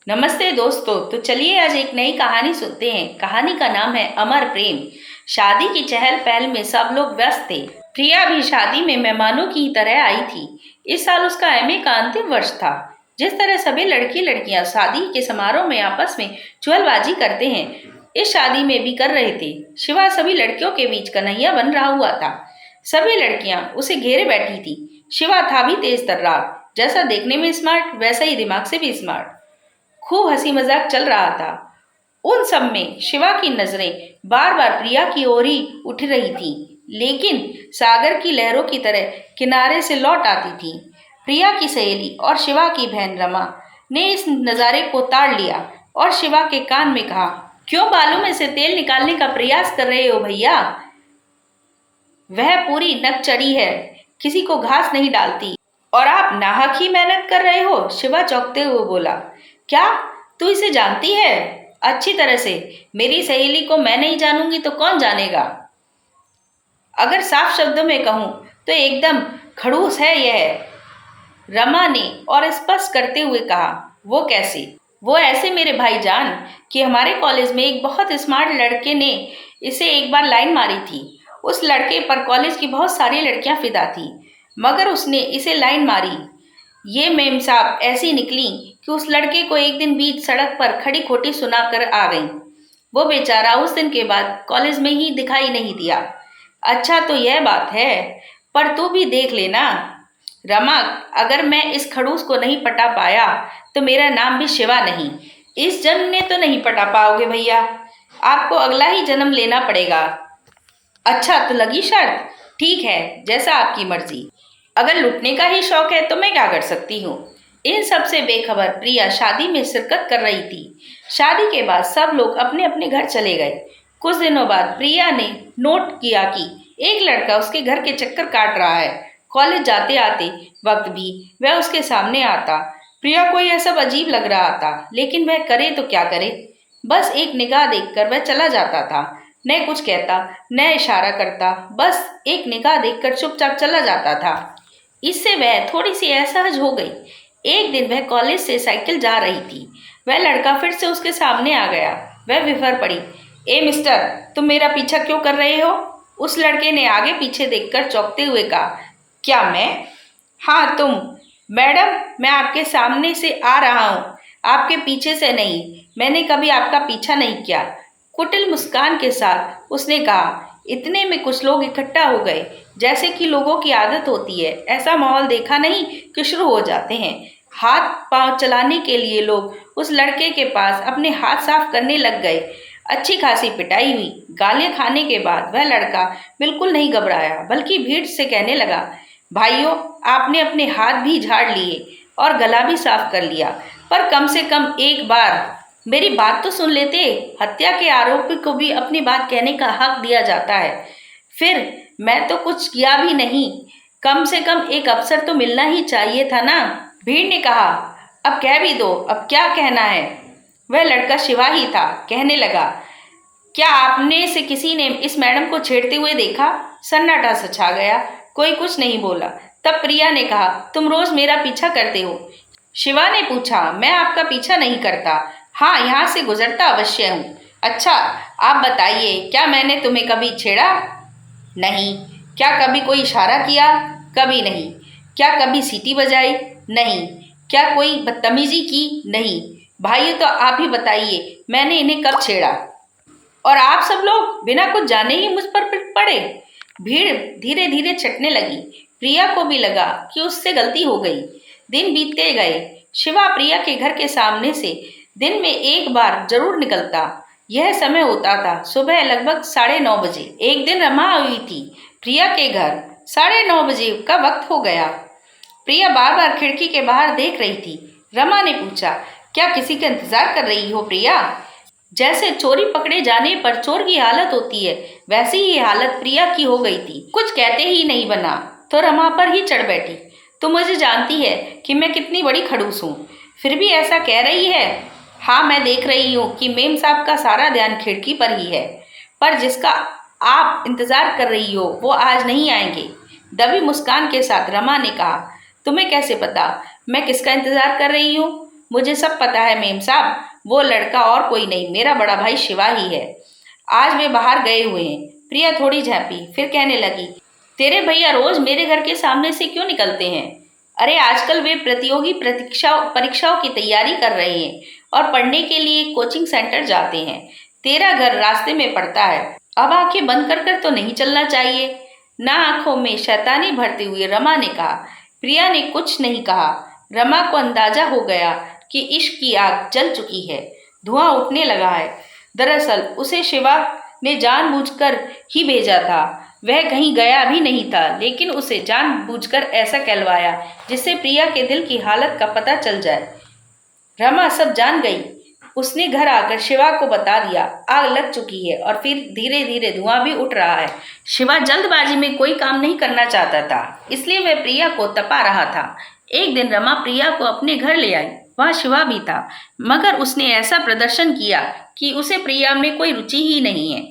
नमस्ते दोस्तों। तो चलिए आज एक नई कहानी सुनते हैं। कहानी का नाम है अमर प्रेम। शादी की चहल पहल में सब लोग व्यस्त थे। प्रिया भी शादी में मेहमानों की तरह आई थी। इस साल उसका एमए का अंतिम वर्ष था। जिस तरह सभी लड़की लड़कियां शादी के समारोह में आपस में चुगलबाजी करते हैं, इस शादी में भी कर रहे थे। शिवा सभी लड़कियों के बीच कन्हैया बन रहा हुआ था। सभी लड़कियां उसे घेरे बैठी थी। शिवा था भी तेज तर्रार, जैसा देखने में स्मार्ट वैसा ही दिमाग से भी स्मार्ट। खूब हंसी मजाक चल रहा था। उन सब में शिवा की नजरें बार बार प्रिया की ओर ही उठ रही थीं, लेकिन सागर की लहरों की तरह किनारे से लौट आती थी। प्रिया की सहेली और शिवा की बहन रमा ने इस नज़ारे को ताड़ लिया और शिवा के कान में कहा, क्यों बालों में से तेल निकालने का प्रयास कर रहे हो भैया? वह पूरी नक चढ़ी है, किसी को घास नहीं डालती और आप नाहक ही मेहनत कर रहे हो। शिवा चौंकते हुए बोला, क्या तू इसे जानती है? अच्छी तरह से। मेरी सहेली को मैं नहीं जानूंगी तो कौन जानेगा? अगर साफ शब्दों में कहूं तो एकदम खड़ूस है यह, रमा ने और स्पष्ट करते हुए कहा। वो कैसे? वो ऐसे मेरे भाईजान कि हमारे कॉलेज में एक बहुत स्मार्ट लड़के ने इसे एक बार लाइन मारी थी। उस लड़के पर कॉलेज की बहुत सारी लड़कियां फिदा थी, मगर उसने इसे लाइन मारी। ये मेम साहब ऐसी निकली कि उस लड़के को एक दिन बीच सड़क पर खड़ी खोटी सुनाकर आ गई। वो बेचारा उस दिन के बाद कॉलेज में ही दिखाई नहीं दिया। अच्छा तो यह बात है, पर तू भी देख लेना रमा, अगर मैं इस खड़ूस को नहीं पटा पाया तो मेरा नाम भी शिवा नहीं। इस जन्म में तो नहीं पटा पाओगे भैया, आपको अगला ही जन्म लेना पड़ेगा। अच्छा तो लगी शर्त? ठीक है, जैसा आपकी मर्जी। अगर लुटने का ही शौक है तो मैं क्या कर सकती हूँ। इन सब से बेखबर प्रिया शादी में शिरकत कर रही थी। शादी के बाद सब लोग अपने अपने घर चले गए। कुछ दिनों बाद प्रिया ने नोट किया कि एक लड़का उसके घर के चक्कर काट रहा है। कॉलेज जाते आते वक्त भी वह उसके सामने आता। प्रिया को यह सब अजीब लग रहा था, लेकिन वह करे तो क्या करे। बस एक निगाह देखकर वह चला जाता था। न कुछ कहता न इशारा करता, बस एक निगाह देखकर चुपचाप चला जाता था। इससे वह थोड़ी सी असहज हो गई। एक दिन वह कॉलेज से साइकिल जा रही थी। वह लड़का फिर से उसके सामने आ गया। वह विफर पड़ी। ए मिस्टर, तुम मेरा पीछा क्यों कर रहे हो? उस लड़के ने आगे पीछे देखकर चौंकते हुए कहा। क्या मैं? हाँ तुम। मैडम, मैं आपके सामने से आ रहा हूँ, आपके पीछे से नहीं। मैंने कभी आपका पीछा नहीं किया। कुटिल मुस्कान के साथ उसने कहा। इतने में कुछ लोग इकट्ठा हो गए। जैसे कि लोगों की आदत होती है, ऐसा माहौल देखा नहीं कि शुरू हो जाते हैं। हाथ पांव चलाने के लिए लोग उस लड़के के पास अपने हाथ साफ करने लग गए। अच्छी खासी पिटाई हुई। गालियां खाने के बाद वह लड़का बिल्कुल नहीं घबराया, बल्कि भीड़ से कहने लगा, भाइयों, आपने अपने हाथ भी झाड़ लिए और गला भी साफ कर लिया, पर कम से कम एक बार मेरी बात तो सुन लेते। हत्या के आरोपी को भी अपनी बात कहने का हक दिया जाता है। फिर मैं तो कुछ किया भी नहीं, कम से कम एक अवसर तो मिलना ही चाहिए था ना। भीड़ ने कहा, अब कह भी दो, अब क्या कहना है? वह लड़का शिवा ही था। कहने लगा, क्या आपने से किसी ने इस मैडम को छेड़ते हुए देखा? सन्नाटा सा छा गया। कोई कुछ नहीं बोला। तब प्रिया ने कहा, तुम रोज मेरा पीछा करते हो? शिवा ने पूछा, मैं आपका पीछा नहीं करता। हाँ, यहाँ से गुजरता अवश्य हूँ। अच्छा आप बताइए, क्या मैंने तुम्हें कभी छेड़ा? नहीं। क्या कभी कोई इशारा किया? कभी नहीं। क्या कभी सीटी बजाई? नहीं। क्या कोई बदतमीजी की? नहीं। भाइयों तो आप ही बताइए, मैंने इन्हें कब छेड़ा? और आप सब लोग बिना कुछ जाने ही मुझ पर पिट पड़े। भीड़ धीरे धीरे छटने लगी। प्रिया को भी लगा कि उससे गलती हो गई। दिन बीतते गए। शिवा प्रिया के घर के सामने से दिन में एक बार जरूर निकलता। यह समय होता था सुबह लगभग 9:30 बजे। एक दिन रमा हुई थी प्रिया के घर। 9:30 बजे का वक्त हो गया। प्रिया बार बार खिड़की के बाहर देख रही थी। रमा ने पूछा, क्या किसी का इंतजार कर रही हो प्रिया? जैसे चोरी पकड़े जाने पर चोर की हालत होती है, वैसी ही हालत प्रिया की हो गई थी। कुछ कहते ही नहीं बना तो रमा पर ही चढ़ बैठी। तो मुझे जानती है कि मैं कितनी बड़ी खड़ूस हूँ, फिर भी ऐसा कह रही है। हाँ, मैं देख रही हूँ कि मेम साहब का सारा ध्यान खिड़की पर ही है, पर जिसका आप इंतजार कर रही हो वो आज नहीं आएंगे। दबी मुस्कान के साथ रमा ने कहा, तुम्हें कैसे पता मैं किसका इंतजार कर रही हूँ? मुझे सब पता है मेम साहब, वो लड़का और कोई नहीं, मेरा बड़ा भाई शिवा ही है। आज वे बाहर गए हुए हैं। प्रिया थोड़ी झांपी, फिर कहने लगी, तेरे भैया रोज मेरे घर के सामने से क्यों निकलते हैं? अरे आजकल वे प्रतियोगी परीक्षाओं की तैयारी कर रहे हैं और पढ़ने के लिए कोचिंग सेंटर जाते हैं। तेरा घर रास्ते में पड़ता है। अब आंखें बंद कर कर तो नहीं चलना चाहिए ना। आंखों में शैतानी भरते हुए रमा ने कहा। प्रिया ने कुछ नहीं कहा। रमा को अंदाजा हो गया कि इश्क की आग जल चुकी है, धुआं उठने लगा है। दरअसल उसे शिवा ने जानबूझकर ही भेजा था। वह कहीं गया भी नहीं था, लेकिन उसे जानबूझकर ऐसा कहलवाया जिससे प्रिया के दिल की हालत का पता चल जाए। रमा सब जान गई। उसने घर आकर शिवा को बता दिया, आग लग चुकी है और फिर धीरे धीरे धुआं भी उठ रहा है। शिवा जल्दबाजी में कोई काम नहीं करना चाहता था, इसलिए वह प्रिया को तपा रहा था। एक दिन रमा प्रिया को अपने घर ले आई। वहाँ शिवा भी था, मगर उसने ऐसा प्रदर्शन किया कि उसे प्रिया में कोई रुचि ही नहीं है।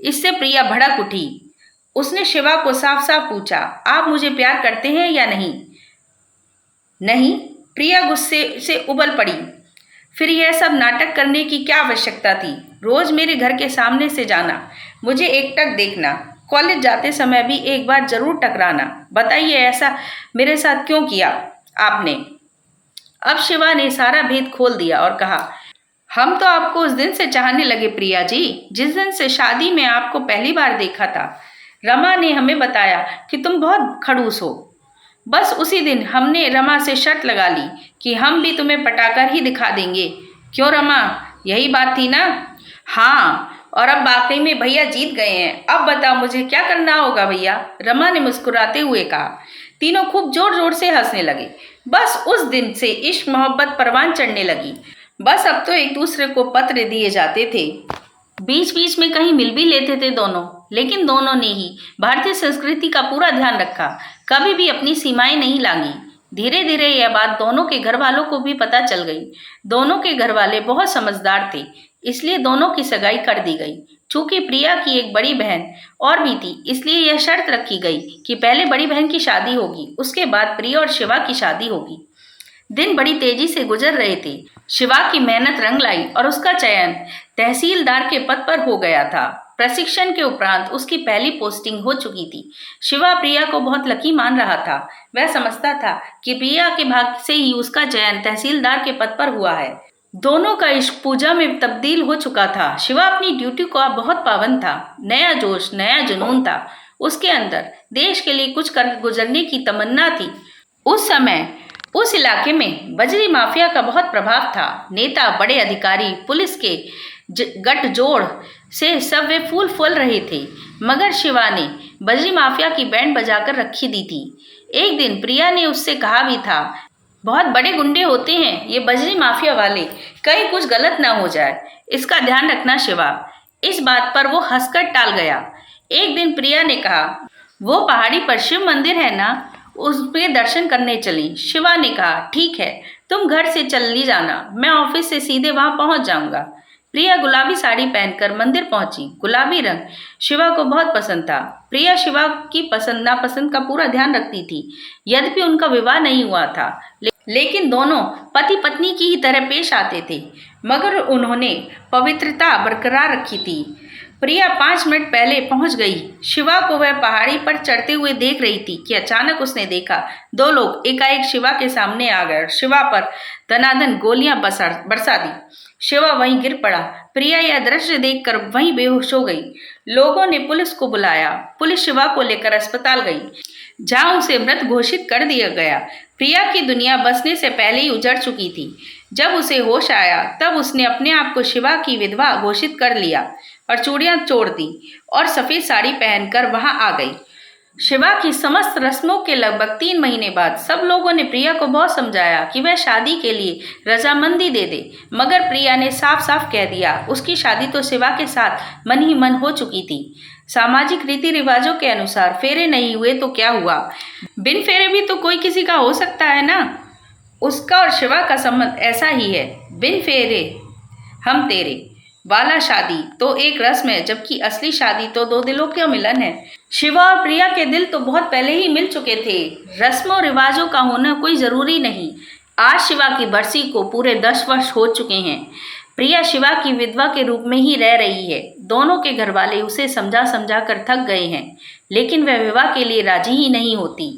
इससे प्रिया भड़क उठी। उसने शिवा को साफ साफ पूछा, आप मुझे प्यार करते हैं या नहीं? नहीं। प्रिया गुस्से से उबल पड़ी। फिर यह सब नाटक करने की क्या आवश्यकता थी? रोज मेरे घर के सामने से जाना, मुझे एकटक देखना, कॉलेज जाते समय भी एक बार जरूर टकराना। बताइए ऐसा मेरे साथ क्यों किया आपने? अब शिवा ने सारा भेद खोल दिया और कहा, हम तो आपको उस दिन से चाहने लगे प्रिया जी, जिस दिन से शादी में आपको पहली बार देखा था। रमा ने हमें बताया कि तुम बहुत खड़ूस हो। बस उसी दिन हमने रमा से शर्त लगा ली कि हम भी तुम्हें पटाकर ही दिखा देंगे। क्यों रमा, यही बात थी ना? हाँ, और अब वाकई में भैया जीत गए हैं। अब बताओ मुझे क्या करना होगा भैया? रमा ने मुस्कुराते हुए कहा। तीनों खूब जोर जोर से हंसने लगे। बस उस दिन से इश्क मोहब्बत परवान चढ़ने लगी। बस अब तो एक दूसरे को पत्र दिए जाते थे, बीच बीच में कहीं मिल भी लेते थे दोनों। लेकिन दोनों ने ही भारतीय संस्कृति का पूरा ध्यान रखा, कभी भी अपनी सीमाएं नहीं लांगी। धीरे धीरे यह बात दोनों के घर वालों को भी पता चल गई। दोनों के घर वाले बहुत समझदार थे, इसलिए दोनों की सगाई कर दी गई। चूंकि प्रिया की एक बड़ी बहन और भी थी, इसलिए यह शर्त रखी गई कि पहले बड़ी बहन की शादी होगी, उसके बाद प्रिया और शिवा की शादी होगी। दिन बड़ी तेजी से गुजर रहे थे। शिवा की मेहनत रंग लाई और उसका चयन तहसीलदार के पद पर हो गया था। प्रशिक्षण के उपरांत उसकी पहली पोस्टिंग हो चुकी थी। शिवा प्रिया को बहुत लकी मान रहा था। वह समझता था कि प्रिया के भाग्य से ही उसका चयन तहसीलदार के पद पर हुआ है। दोनों का इश्क पूजा में तब्दील हो चुका था। शिवा अपनी ड्यूटी को बहुत पाबंद था। नया जोश, नया जुनून था उसके अंदर। देश के लिए कुछ कर गुजरने की तमन्ना थी। उस समय उस इलाके में बजरी माफिया का बहुत प्रभाव था। नेता, बड़े अधिकारी, पुलिस के गठजोड़ से सब वे फूल फूल रहे थे, मगर शिवा ने बजरी माफिया की बैंड बजाकर रखी दी थी। एक दिन प्रिया ने उससे कहा भी था, बहुत बड़े गुंडे होते हैं ये बजरी माफिया वाले, कहीं कुछ गलत ना हो जाए, इसका ध्यान रखना शिवा। इस बात पर वो हंसकर टाल गया। एक दिन प्रिया ने कहा, वो पहाड़ी पर शिव मंदिर है ना, उसमें दर्शन करने चली। शिवा ने कहा, ठीक है, तुम घर से चली जाना, मैं ऑफिस से सीधे वहां पहुंच जाऊंगा। प्रिया गुलाबी साड़ी पहनकर मंदिर पहुंची। गुलाबी रंग शिवा को बहुत पसंद था। प्रिया शिवा की पसंद नापसंद का पूरा ध्यान रखती थी। यद्यपि उनका विवाह नहीं हुआ था, लेकिन दोनों पति पत्नी की ही तरह पेश आते थे, मगर उन्होंने पवित्रता बरकरार रखी थी। प्रिया 5 मिनट पहले पहुंच गई। शिवा को वह पहाड़ी पर चढ़ते हुए देख रही थी कि अचानक उसने देखा 2 लोग एकाएक शिवा के सामने आ गए और शिवा पर दनादन गोलियां बरसा दी। शिवा वहीं गिर पड़ा। प्रिया यह दृश्य देखकर वहीं बेहोश हो गई। लोगों ने पुलिस को बुलाया। पुलिस शिवा को लेकर अस्पताल गई, जहां उसे मृत घोषित कर दिया गया। प्रिया की दुनिया बसने से पहले ही उजड़ चुकी थी। जब उसे होश आया तब उसने अपने आप को शिवा की विधवा घोषित कर लिया और चूड़ियां तोड़ दी और सफेद साड़ी पहनकर वहां आ गई। शिवा की समस्त रस्मों के लगभग 3 महीने बाद सब लोगों ने प्रिया को बहुत समझाया कि वह शादी के लिए रजामंदी दे दे, मगर प्रिया ने साफ साफ कह दिया उसकी शादी तो शिवा के साथ मन ही मन हो चुकी थी। सामाजिक रीति रिवाजों के अनुसार फेरे नहीं हुए तो क्या हुआ, बिन फेरे भी तो कोई किसी का हो सकता है ना। उसका और शिवा का संबंध ऐसा ही है, बिन फेरे हम तेरे वाला शादी तो एक रस्म है, जबकि असली शादी तो 2 दिलों का मिलन है। शिवा और प्रिया के दिल तो बहुत पहले ही मिल चुके थे। रस्मों रिवाजों का होना कोई जरूरी नहीं। आज शिवा की बरसी को पूरे 10 वर्ष हो चुके हैं। प्रिया शिवा की विधवा के रूप में ही रह रही है। दोनों के घरवाले उसे समझा समझा कर थक गए हैं, लेकिन वह विवाह के लिए राजी ही नहीं होती।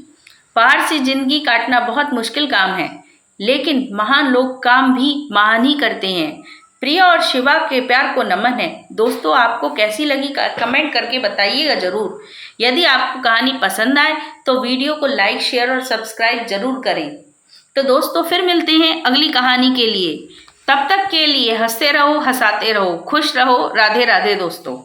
पहाड़ से जिंदगी काटना बहुत मुश्किल काम है, लेकिन महान लोग काम भी महान ही करते हैं। प्रिया और शिवा के प्यार को नमन है। दोस्तों, आपको कैसी लगी कमेंट करके बताइएगा जरूर। यदि आपको कहानी पसंद आए तो वीडियो को लाइक, शेयर और सब्सक्राइब जरूर करें। तो दोस्तों, फिर मिलते हैं अगली कहानी के लिए। तब तक के लिए हंसते रहो, हंसाते रहो, खुश रहो। राधे राधे दोस्तों।